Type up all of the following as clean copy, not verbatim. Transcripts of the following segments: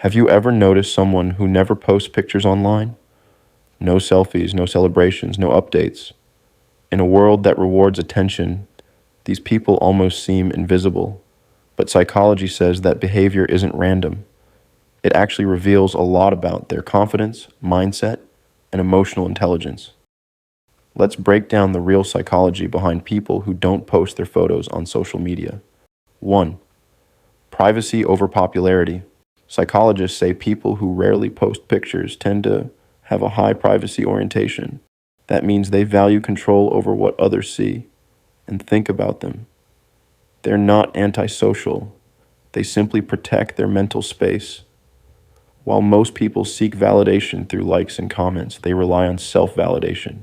Have you ever noticed someone who never posts pictures online? No selfies, no celebrations, no updates. In a world that rewards attention, these people almost seem invisible. But psychology says that behavior isn't random. It actually reveals a lot about their confidence, mindset, and emotional intelligence. Let's break down the real psychology behind people who don't post their photos on social media. 1. Privacy over popularity. Psychologists say people who rarely post pictures tend to have a high privacy orientation. That means they value control over what others see and think about them. They're not antisocial. They simply protect their mental space. While most people seek validation through likes and comments, they rely on self-validation.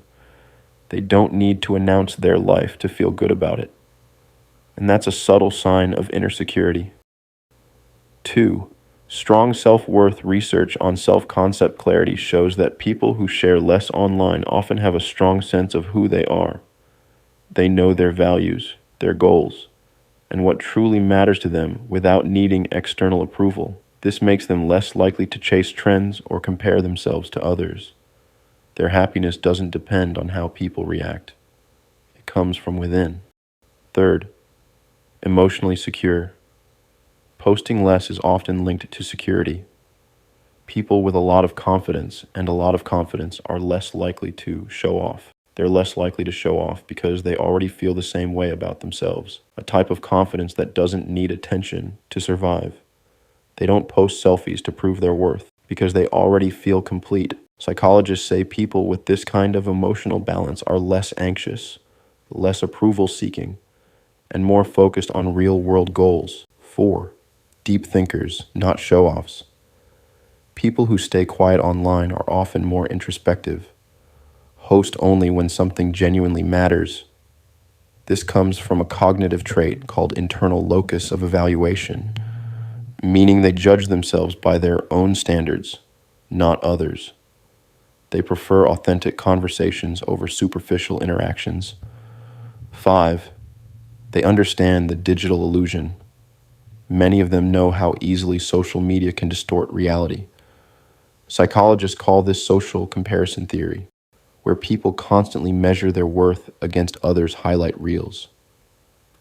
They don't need to announce their life to feel good about it. And that's a subtle sign of inner security. 2. Strong self-worth research on self-concept clarity shows that people who share less online often have a strong sense of who they are. They know their values, their goals, and what truly matters to them without needing external approval. This makes them less likely to chase trends or compare themselves to others. Their happiness doesn't depend on how people react. It comes from within. 3. Emotionally secure. Posting less is often linked to security. People with a lot of confidence are less likely to show off. They're less likely to show off because they already feel the same way about themselves, a type of confidence that doesn't need attention to survive. They don't post selfies to prove their worth because they already feel complete. Psychologists say people with this kind of emotional balance are less anxious, less approval-seeking, and more focused on real-world goals. 4. Deep thinkers, not show-offs. People who stay quiet online are often more introspective, host only when something genuinely matters. This comes from a cognitive trait called internal locus of evaluation, meaning they judge themselves by their own standards, not others. They prefer authentic conversations over superficial interactions. 5. They understand the digital illusion. Many of them know how easily social media can distort reality. Psychologists call this social comparison theory, where people constantly measure their worth against others' highlight reels.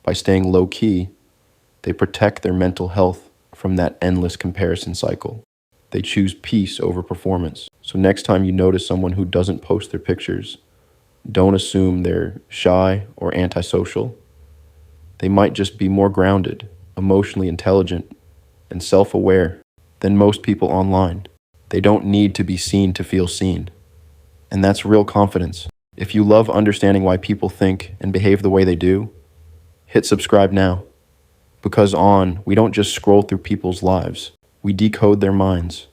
By staying low-key, they protect their mental health from that endless comparison cycle. They choose peace over performance. So next time you notice someone who doesn't post their pictures, don't assume they're shy or antisocial. They might just be more grounded, emotionally intelligent, and self-aware than most people online. They don't need to be seen to feel seen. And that's real confidence. If you love understanding why people think and behave the way they do, hit subscribe now. Because we don't just scroll through people's lives. We decode their minds.